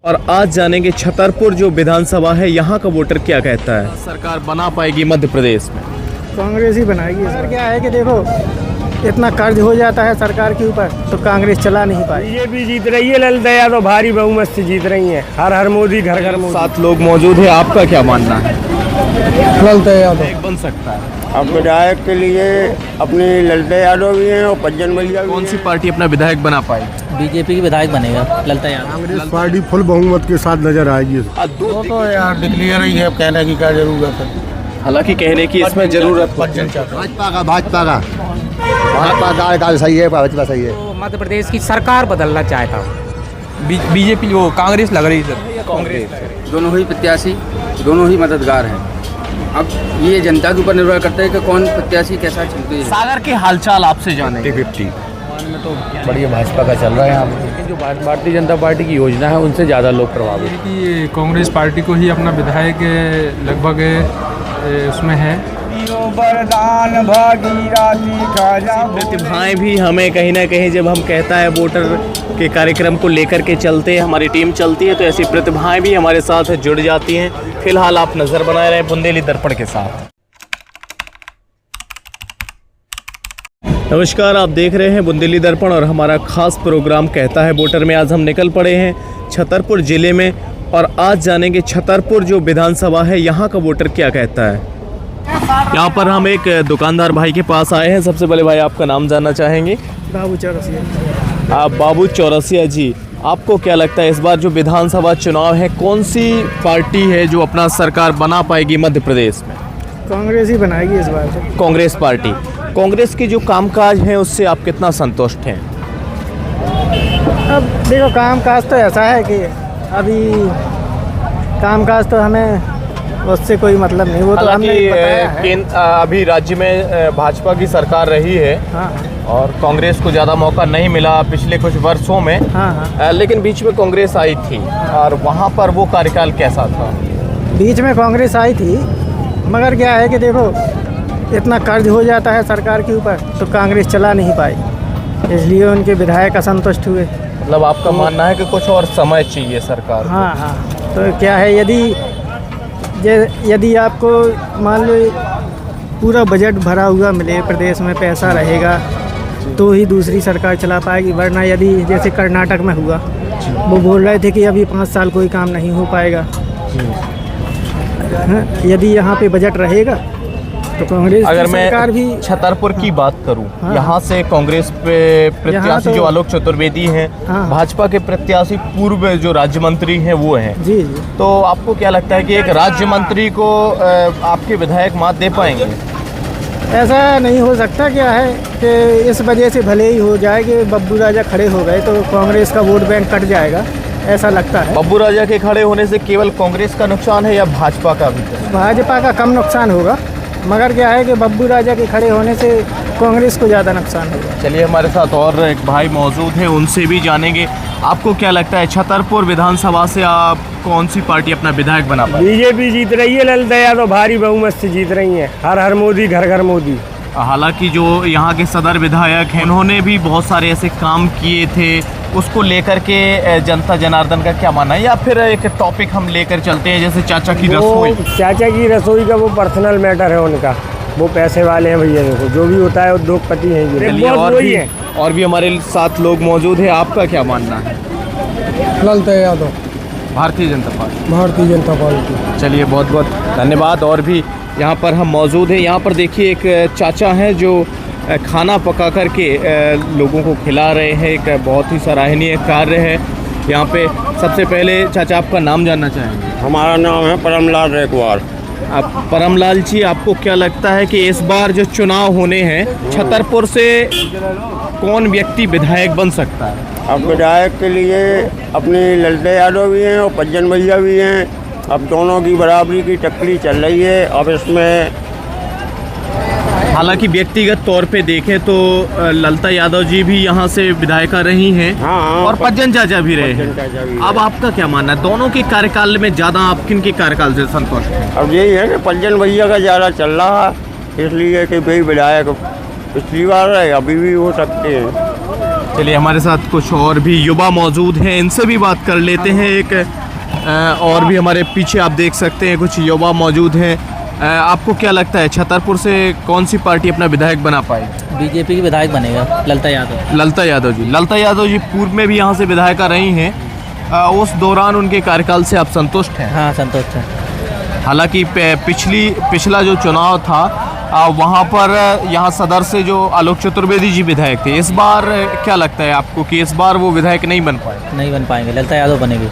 और आज जानेंगे छतरपुर जो विधानसभा है यहाँ का वोटर क्या कहता है। सरकार बना पाएगी मध्य प्रदेश में? कांग्रेस ही बनाएगी। सर क्या है कि देखो इतना कर्ज हो जाता है सरकार के ऊपर तो कांग्रेस चला नहीं पाई। बीजेपी जीत रही है, ललिता यादव भारी बहुमत से जीत रही है। हर हर मोदी, घर घर मोदी। 7 लोग मौजूद है, आपका क्या मानना है? ललिता यादव बन सकता है। अब विधायक के लिए अपनी ललिता यादव भी हैं और पज्जन भैया भी कौन सी हैं। पार्टी अपना विधायक बना पाएगी? बीजेपी की विधायक बनेगा ललिता यादव। कांग्रेस पार्टी फुल बहुमत के साथ नजर आएगी। तो यार डिक्लेयर ही है, कहने की क्या जरूरत है। हालांकि कहने की इसमें जरूरत भाजपा का सही है, भाजपा सही है। तो मध्य प्रदेश की सरकार बदलना चाहता हूँ। बीजेपी वो कांग्रेस लग रही है। कांग्रेस। दोनों ही प्रत्याशी, दोनों ही मददगार हैं। अब ये जनता के ऊपर निर्भर करता है कि कौन प्रत्याशी कैसा चलती है। सागर के हालचाल आपसे जाने। 50-50 बढ़िया भाजपा का चल रहा है यहाँ पे। जो भारतीय जनता पार्टी की योजना है उनसे ज़्यादा लोग प्रभावित हैं। कि कांग्रेस पार्टी को ही अपना विधायक लगभग उसमें है। प्रतिभाएं भी हमें कहीं ना कहीं जब हम कहता है वोटर के कार्यक्रम को लेकर के चलते हैं, हमारी टीम चलती है, तो ऐसी प्रतिभाएं भी हमारे साथ जुड़ जाती हैं। फिलहाल आप नज़र बनाए रहे बुंदेली दर्पण के साथ। नमस्कार, आप देख रहे हैं बुंदेली दर्पण और हमारा खास प्रोग्राम कहता है वोटर में आज हम निकल पड़े हैं छतरपुर ज़िले में और आज जानेंगे छतरपुर जो विधानसभा है यहाँ का वोटर क्या कहता है। यहाँ पर हम एक दुकानदार भाई के पास आए हैं। सबसे पहले भाई आपका नाम जानना चाहेंगे? बाबू चौरसिया। आप बाबू चौरसिया जी, आपको क्या लगता है इस बार जो विधानसभा चुनाव है कौन सी पार्टी है जो अपना सरकार बना पाएगी मध्य प्रदेश में? कांग्रेस ही बनाएगी इस बार। कांग्रेस पार्टी। कांग्रेस के जो कामकाज हैं उससे आप कितना संतुष्ट हैं? अब देखो कामकाज तो ऐसा है कि अभी कामकाज तो हमें उससे कोई मतलब नहीं, वो तो हमने बताया है। अभी राज्य में भाजपा की सरकार रही है। हाँ और कांग्रेस को ज़्यादा मौका नहीं मिला पिछले कुछ वर्षों में। हाँ। लेकिन बीच में कांग्रेस आई थी और वहाँ पर वो कार्यकाल कैसा था? बीच में कांग्रेस आई थी, मगर क्या है कि देखो इतना कर्ज हो जाता है सरकार के ऊपर तो कांग्रेस चला नहीं पाई, इसलिए उनके विधायक असंतुष्ट हुए। मतलब आपका मानना है कि कुछ और समय चाहिए सरकार? हाँ। तो क्या है यदि आपको मान लो पूरा बजट भरा हुआ मिले, प्रदेश में पैसा रहेगा तो ही दूसरी सरकार चला पाएगी, वरना यदि जैसे कर्नाटक में हुआ, वो बोल रहे थे कि अभी 5 साल कोई काम नहीं हो पाएगा। यदि यहाँ पे बजट रहेगा तो कांग्रेस अगर मैं सरकार भी। छतरपुर की बात करूं, हाँ। यहाँ से कांग्रेस पे प्रत्याशी जो आलोक चतुर्वेदी हैं, हाँ। भाजपा के प्रत्याशी पूर्व जो राज्य मंत्री हैं वो हैं। जी। तो आपको क्या लगता है कि एक राज्य मंत्री को आपके विधायक मात दे पाएंगे? ऐसा नहीं हो सकता। क्या है कि इस वजह से भले ही हो जाए कि बब्बू राजा खड़े हो गए तो कांग्रेस का वोट बैंक कट जाएगा, ऐसा लगता है। बब्बू राजा के खड़े होने से केवल कांग्रेस का नुकसान है या भाजपा का भी? भाजपा का कम नुकसान होगा, मगर क्या है कि बब्बू राजा के खड़े होने से कांग्रेस को ज़्यादा नुकसान होगा। चलिए हमारे साथ और एक भाई मौजूद हैं, उनसे भी जानेंगे। आपको क्या लगता है छतरपुर विधानसभा से आप कौन सी पार्टी अपना विधायक बना पाए? बीजेपी जीत रही है, ललिता यादव भारी बहुमत से जीत रही है। हर हर मोदी, घर घर मोदी। हालांकि जो यहाँ के सदर विधायक हैं उन्होंने भी बहुत सारे ऐसे काम किए थे, उसको लेकर के जनता जनार्दन का क्या मानना है? या फिर एक टॉपिक हम लेकर चलते हैं जैसे चाचा की रसोई? चाचा की रसोई का वो पर्सनल मैटर है उनका, वो पैसे वाले हैं भैया। देखो जो भी होता है उद्योगपति हैं ये। चलिए और भी हमारे साथ लोग मौजूद हैं, आपका क्या मानना है? ललिता यादव, भारतीय जनता पार्टी। भारतीय जनता पार्टी। चलिए बहुत बहुत धन्यवाद। और भी यहाँ पर हम मौजूद हैं। यहाँ पर देखिए एक चाचा हैं जो खाना पका करके लोगों को खिला रहे हैं, एक बहुत ही सराहनीय कार्य है यहाँ पे। सबसे पहले चाचा आपका नाम जानना चाहेंगे? हमारा नाम है परमलाल रेकवार। आप परमलाल जी, आपको क्या लगता है कि इस बार जो चुनाव होने हैं छतरपुर से कौन व्यक्ति विधायक बन सकता है? अब विधायक के लिए अपनी ललिता यादव भी हैं और पज्जन भैया भी हैं। अब दोनों की बराबरी की टक्करी चल रही है। अब इसमें हालांकि व्यक्तिगत तौर पे देखें तो ललिता यादव जी भी यहाँ से विधायिका रही हैं। हाँ। और पज्जन चाचा भी रहे हैं। अब आपका क्या मानना है, दोनों के कार्यकाल में ज़्यादा आप किन के कार्यकाल से संतुष्ट हैं? अब यही है कि पज्जन भैया का ज़्यादा चल रहा है, इसलिए कि भाई विधायक पिछली बार रहे, अभी भी हो सकते हैं। चलिए हमारे साथ कुछ और भी युवा मौजूद हैं, इनसे भी बात कर लेते हैं। एक और भी हमारे पीछे आप देख सकते हैं कुछ युवा मौजूद हैं। आपको क्या लगता है छतरपुर से कौन सी पार्टी अपना विधायक बना पाएगी? बीजेपी की विधायक बनेगा ललिता यादव। ललिता यादव जी पूर्व में भी यहाँ से विधायिका रही हैं। उस दौरान उनके कार्यकाल से आप संतुष्ट हैं? हाँ, संतुष्ट है। हालांकि पिछला जो चुनाव था वहाँ पर यहाँ सदर से जो आलोक चतुर्वेदी जी विधायक थे, इस बार क्या लगता है आपको कि इस बार वो विधायक नहीं बन पाए? नहीं बन पाएंगे, ललिता यादव बनेगी।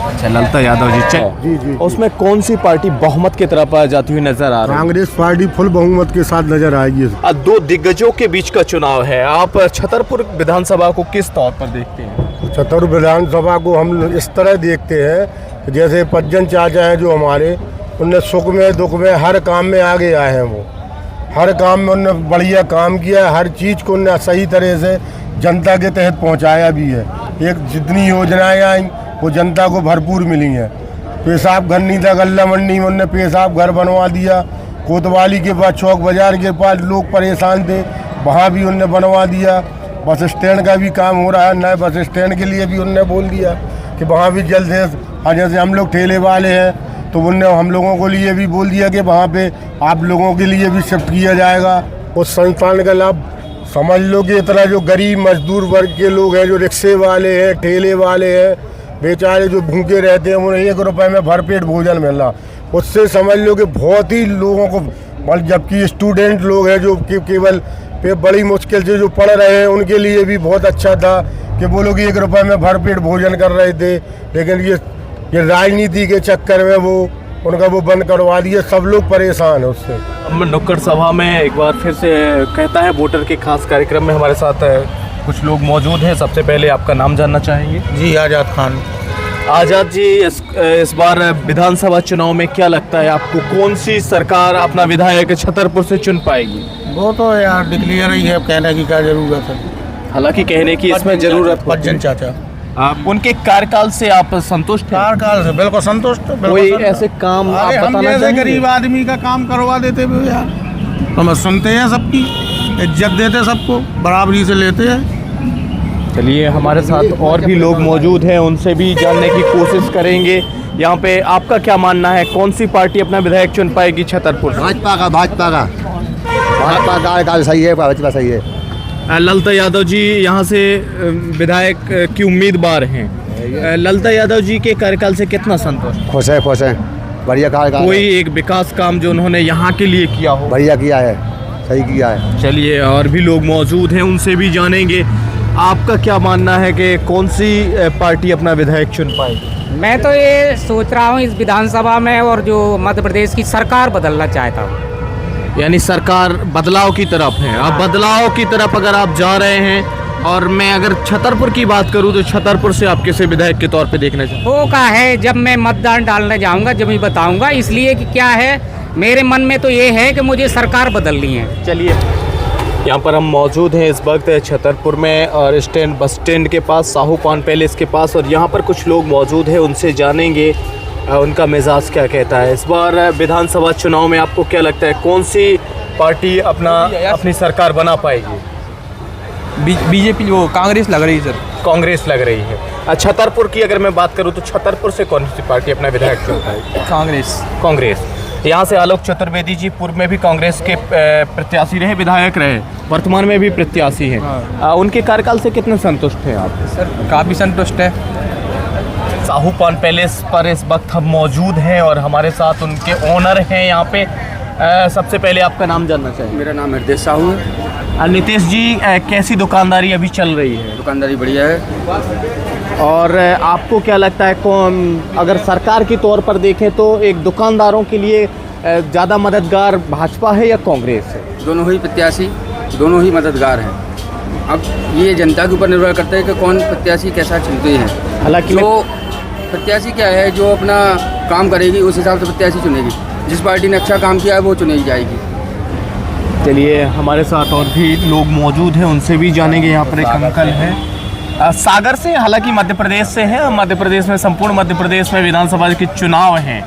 अच्छा, ललिता यादव जी। जी। उसमें कौन सी पार्टी बहुमत की तरफ जाती हुई नजर आ रही है? कांग्रेस पार्टी फुल बहुमत के साथ नजर आएगी। दो दिग्गजों के बीच का चुनाव है, आप छतरपुर विधानसभा को किस तौर पर देखते हैं? छतरपुर विधानसभा को हम इस तरह देखते हैं, जैसे पज्जन चाचा हैं जो हमारे, उनने सुख में दुख में हर काम में आगे आए हैं। वो हर काम में उनने बढ़िया काम किया है, हर चीज़ को उनने सही तरह से जनता के तहत पहुंचाया भी है। एक जितनी योजनाएं आई वो जनता को भरपूर मिली हैं। पेशाब घर नहीं था, गल्ला मंडी में उनने पेशाब घर बनवा दिया। कोतवाली के पास चौक बाजार के पास लोग परेशान थे, वहाँ भी उनने बनवा दिया। बस स्टैंड का भी काम हो रहा है, नए बस स्टैंड के लिए भी उनने बोल दिया कि वहाँ भी जल्द है। जैसे हम लोग ठेले वाले हैं तो उनने हम लोगों को लिए भी बोल दिया कि वहाँ पे आप लोगों के लिए भी शिफ्ट किया जाएगा। उस संस्थान का लाभ समझ लो कि इतना जो गरीब मजदूर वर्ग के लोग हैं, जो रिक्शे वाले हैं, ठेले वाले हैं, बेचारे जो भूखे रहते हैं, उन्हें 1 रुपये में भरपेट भोजन मिल रहा। उससे समझ लो कि बहुत ही लोगों को, जबकि स्टूडेंट लोग हैं जो केवल बड़ी मुश्किल से जो पढ़ रहे हैं, उनके लिए भी बहुत अच्छा था कि वो लोग 1 रुपये में भरपेट भोजन कर रहे थे। लेकिन ये राजनीति के चक्कर में उनका वो बंद करवा दिया। सब लोग परेशान है उससे। हम नुक्कड़ सभा में एक बार फिर से कहता है वोटर के खास कार्यक्रम में हमारे साथ कुछ लोग मौजूद हैं। सबसे पहले आपका नाम जानना चाहेंगे? जी, आज़ाद खान। आज़ाद जी, इस बार विधानसभा चुनाव में क्या लगता है आपको कौन सी सरकार अपना विधायक छतरपुर से चुन पाएगी? वो तो यार डिक्लेयर ही है, कहने की क्या जरूरत है। हालांकि कहने की इसमें जरूरत पज्जन चाचा, आप उनके कार्यकाल से आप संतुष्ट हैं? कार्यकाल से बिल्कुल संतुष्ट। कोई ऐसे काम आप बताना जैसे गरीब आदमी का काम करवा देते भी यार, हम सुनते हैं, सबकी इज्जत देते, सबको बराबरी से लेते हैं। चलिए हमारे साथ और भी लोग मौजूद हैं, उनसे भी जानने की कोशिश करेंगे। यहाँ पे आपका क्या मानना है, कौन सी पार्टी अपना विधायक चुन पाएगी छतरपुर? भाजपा का दाल सही है, भाजपा सही है। ललिता यादव जी यहाँ से विधायक की उम्मीदवार हैं। ललिता यादव जी के कार्यकाल से कितना संतुष्ट? खुश है, बढ़िया कार्यकाल। कोई एक विकास काम जो उन्होंने यहाँ के लिए किया हो? बढ़िया किया है, सही किया है। चलिए और भी लोग मौजूद हैं, उनसे भी जानेंगे। आपका क्या मानना है कि कौन सी पार्टी अपना विधायक चुन पाएगी? मैं तो ये सोच रहा हूँ इस विधानसभा में और जो मध्य प्रदेश की सरकार बदलना चाहता हूँ। यानी सरकार बदलाव की तरफ है। अब बदलाव की तरफ अगर आप जा रहे हैं, और मैं अगर छतरपुर की बात करूं तो छतरपुर से आप किसे विधायक के तौर पे देखना चाहते हैं? वो का है, जब मैं मतदान डालने जाऊंगा जब ही बताऊंगा, इसलिए कि क्या है मेरे मन में तो ये है कि मुझे सरकार बदलनी है। चलिए यहाँ पर हम मौजूद हैं इस वक्त छतरपुर में और बस स्टैंड के पास, साहू पान पैलेस के पास, और यहाँ पर कुछ लोग मौजूद हैं, उनसे जानेंगे उनका मिजाज क्या कहता है। इस बार विधानसभा चुनाव में आपको क्या लगता है कौन सी पार्टी अपनी सरकार बना पाएगी? बीजेपी, वो कांग्रेस लग रही है सर। कांग्रेस लग रही है। छतरपुर की अगर मैं बात करूं तो छतरपुर से कौन सी पार्टी अपना विधायक चुन पाएगी? कांग्रेस। यहाँ से आलोक चतुर्वेदी जी पूर्व में भी कांग्रेस के प्रत्याशी रहे, विधायक रहे, वर्तमान में भी प्रत्याशी हैं। उनके कार्यकाल से कितने संतुष्ट हैं आप? सर काफ़ी संतुष्ट है। साहू पान पैलेस पर इस वक्त हम मौजूद हैं और हमारे साथ उनके ओनर हैं यहाँ पे। सबसे पहले आपका नाम जानना चाहिए। मेरा नाम हृदय साहू है। नितेश जी, कैसी दुकानदारी अभी चल रही है? दुकानदारी बढ़िया है। और आपको क्या लगता है कौन, अगर सरकार के तौर पर देखें तो एक दुकानदारों के लिए ज़्यादा मददगार भाजपा है या कांग्रेस है? दोनों ही प्रत्याशी, दोनों ही मददगार हैं। अब ये जनता के ऊपर निर्भर करता है कि कौन प्रत्याशी कैसा चुनते हैं। हालांकि जो प्रत्याशी क्या है, जो अपना काम करेगी उस हिसाब से प्रत्याशी चुनेगी। जिस पार्टी ने अच्छा काम किया है वो चुनी जाएगी। चलिए हमारे साथ और भी लोग मौजूद हैं, उनसे भी जानेंगे। यहाँ पर एक अंकल हैं सागर से, हालांकि मध्य प्रदेश से हैं। मध्य प्रदेश में, संपूर्ण मध्य प्रदेश में विधानसभा के चुनाव हैं।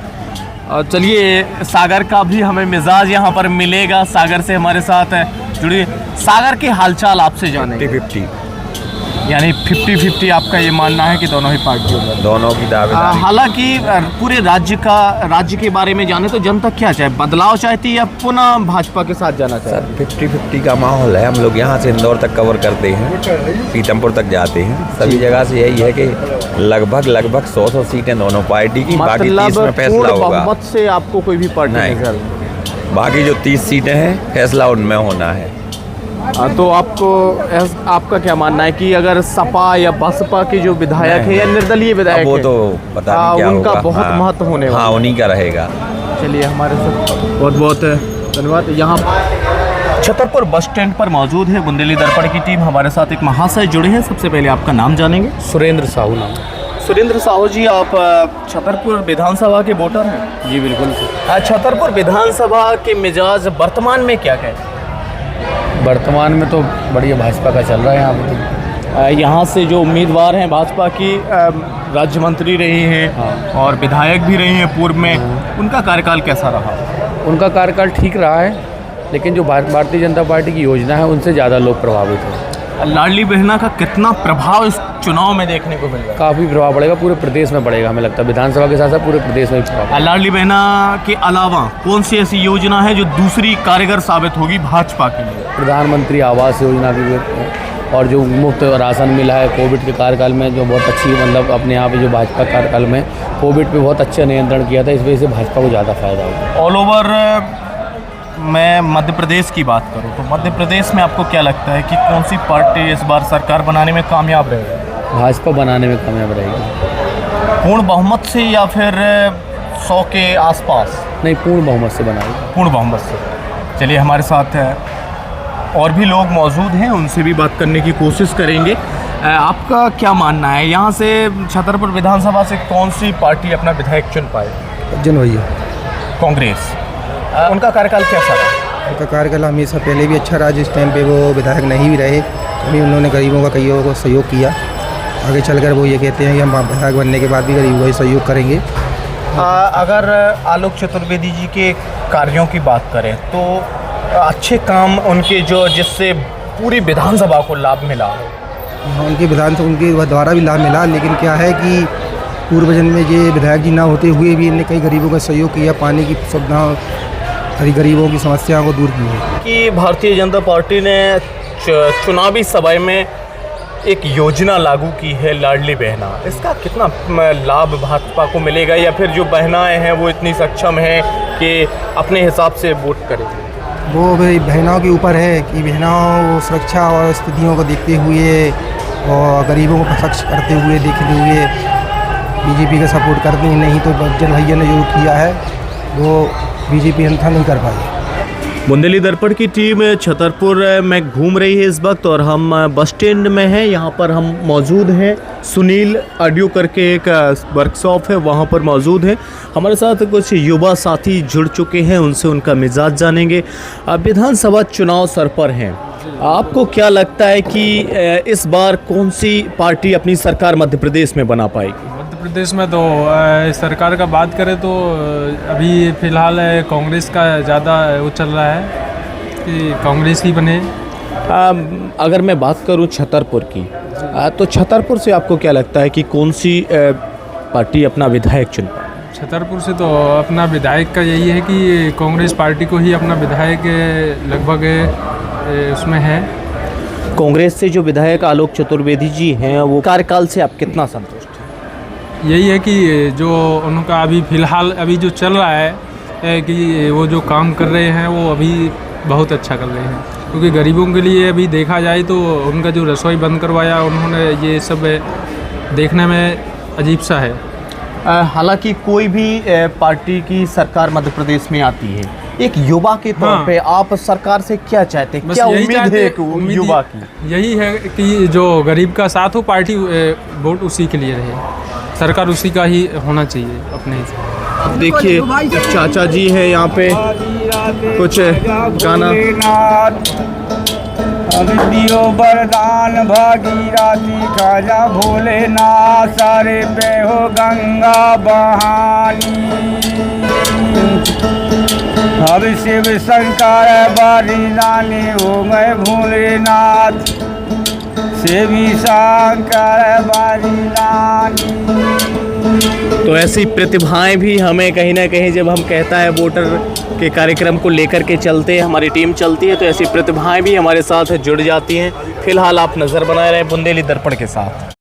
और चलिए सागर का भी हमें मिजाज यहाँ पर मिलेगा। सागर से हमारे साथ जुड़िए, सागर के हालचाल आपसे जानेंगे। 50-50 यानी 50-50 आपका ये मानना है कि दोनों ही पार्टियों में? दोनों की दावेदारी। हालांकि पूरे राज्य के बारे में जाने तो जनता क्या चाहे, बदलाव चाहती है या पुनः भाजपा के साथ जाना चाहती सर 50-50 का माहौल है। हम लोग यहाँ से इंदौर तक कवर करते हैं, पीतमपुर तक जाते हैं, सभी जगह से यही है कि लगभग 100 सीटें दोनों पार्टी की, बाकी 30 में फैसला होगा। बहुमत से आपको कोई भी पार्टी नहीं, बाकी जो 30 सीटें हैं फैसला उनमें होना है। तो आपका क्या मानना है कि अगर सपा या बसपा के जो विधायक है या निर्दलीय विधायक वो है, तो पता नहीं क्या उनका होगा। बहुत महत्व होने वाला हाँ, उन्हीं का रहेगा। चलिए, हमारे साथ बहुत बहुत धन्यवाद। यहाँ छतरपुर बस स्टैंड पर मौजूद है बुंदेली दर्पण की टीम। हमारे साथ एक महाशय जुड़े हैं। सबसे पहले आपका नाम जानेंगे। सुरेंद्र साहू नाम। सुरेंद्र साहू जी, आप छतरपुर विधानसभा के वोटर हैं? जी बिल्कुल। छतरपुर विधानसभा के मिजाज वर्तमान में क्या कहते हैं? वर्तमान में तो बढ़िया भाजपा का चल रहा है यहाँ पे। यहाँ से जो उम्मीदवार हैं भाजपा की, राज्य मंत्री रही हैं और विधायक भी रही हैं पूर्व में, उनका कार्यकाल कैसा रहा? उनका कार्यकाल ठीक रहा है, लेकिन जो भारतीय जनता पार्टी की योजना है उनसे ज़्यादा लोग प्रभावित हैं। लाडली बहना का कितना प्रभाव इस चुनाव में देखने को मिल रहा है? काफ़ी प्रभाव पड़ेगा, पूरे प्रदेश में पड़ेगा। हमें लगता है विधानसभा के साथ साथ पूरे प्रदेश में प्रभाव। लाडली बहना के अलावा कौन सी ऐसी योजना है जो दूसरी कारगर साबित होगी भाजपा के लिए? प्रधानमंत्री आवास योजना भी, और जो मुफ्त राशन मिला है कोविड के कार्यकाल में, जो बहुत अच्छी, मतलब अपने यहाँ पे जो भाजपा कार्यकाल में कोविड पे बहुत अच्छा नियंत्रण किया था, इस वजह से भाजपा को ज़्यादा फायदा होगा। ऑल ओवर मैं मध्य प्रदेश की बात करूं तो मध्य प्रदेश में आपको क्या लगता है कि कौन सी पार्टी इस बार सरकार बनाने में कामयाब रहेगी? भाजपा बनाने में कामयाब रहेगी। पूर्ण बहुमत से या फिर 100 के आसपास? नहीं, पूर्ण बहुमत से बनाएगी। पूर्ण बहुमत से। चलिए, हमारे साथ और भी लोग मौजूद हैं, उनसे भी बात करने की कोशिश करेंगे। आपका क्या मानना है, यहाँ से छतरपुर विधानसभा से कौन सी पार्टी अपना विधायक चुन पाए? अर्जुन भैया, कांग्रेस। उनका कार्यकाल कैसा रहा? उनका कार्यकाल हमेशा पहले भी अच्छा रहा। जिस टाइम पे वो विधायक नहीं भी रहे, अभी उन्होंने गरीबों का कईयों को सहयोग किया। आगे चलकर वो ये कहते हैं कि हम विधायक बनने के बाद भी गरीबों का सहयोग करेंगे। अगर आलोक चतुर्वेदी जी के कार्यों की बात करें तो अच्छे काम उनके जो जिससे पूरी विधानसभा को लाभ मिला, उनके द्वारा भी लाभ मिला, लेकिन क्या है कि पूर्व जन्म में ये विधायक जी ना होते हुए भी इन्हें कई गरीबों का सहयोग किया, पानी की सुविधाओं, गरीबों की समस्याओं को दूर की है। कि भारतीय जनता पार्टी ने चुनावी सभा में एक योजना लागू की है लाडली बहना, इसका कितना लाभ भाजपा को मिलेगा, या फिर जो बहनाएं हैं वो इतनी सक्षम हैं कि अपने हिसाब से वोट करेंगी? वो भाई बहनों के ऊपर है कि बहनों सुरक्षा और स्थितियों को देखते हुए और गरीबों को सक्षम करते हुए, देखते हुए बीजेपी का सपोर्ट करते हैं। नहीं तो बच्चन भैया ने जो किया है वो बीजेपी अंथा नहीं कर पाई। बुंदेली दर्पण की टीम छतरपुर में घूम रही है इस वक्त, और हम बस स्टैंड में हैं। यहाँ पर हम मौजूद हैं, सुनील ऑडियो करके एक वर्कशॉप है, वहाँ पर मौजूद है। हमारे साथ कुछ युवा साथी जुड़ चुके हैं, उनसे उनका मिजाज जानेंगे। विधानसभा चुनाव सर पर हैं, आपको क्या लगता है कि इस बार कौन सी पार्टी अपनी सरकार मध्य प्रदेश में बना पाएगी? मध्य प्रदेश में तो सरकार का बात करें तो अभी फ़िलहाल कांग्रेस का ज़्यादा वो चल रहा है कि कांग्रेस ही बने। अगर मैं बात करूं छतरपुर की, तो छतरपुर से आपको क्या लगता है कि कौन सी पार्टी अपना विधायक चुन पाए? छतरपुर से तो अपना विधायक का यही है कि कांग्रेस पार्टी को ही अपना विधायक लगभग उसमें है। कांग्रेस से जो विधायक आलोक चतुर्वेदी जी हैं, वो कार्यकाल से आप कितना संतुष्ट हैं? यही है कि जो उनका अभी फ़िलहाल अभी जो चल रहा है कि वो जो काम कर रहे हैं वो अभी बहुत अच्छा कर रहे हैं, क्योंकि गरीबों के लिए अभी देखा जाए तो उनका जो रसोई बंद करवाया उन्होंने, ये सब देखने में अजीब सा है। हालांकि कोई भी पार्टी की सरकार मध्य प्रदेश में आती है, एक युवा के तौर पे आप सरकार से क्या चाहते हैं, क्या उम्मीद है युवा की? यही है कि जो गरीब का साथ हो, पार्टी वोट उसी के लिए रहे, सरकार उसी का ही होना चाहिए अपने हिसाब। अब देखिए चाचा जी है यहाँ पे, कुछ गाना। दियो वरदान भागीरथी खाजा भोलेनाथ, सारे पे हो गंगा बहानी। अब शिव शंकर बारी रानी हो गए भोलेनाथ, सेवी शंकर बारी तो ऐसी प्रतिभाएं भी हमें कहीं ना कहीं जब हम कहता है वोटर के कार्यक्रम को लेकर के चलते हैं, हमारी टीम चलती है, तो ऐसी प्रतिभाएं भी हमारे साथ जुड़ जाती हैं। फिलहाल आप नज़र बनाए रहे बुंदेली दर्पण के साथ।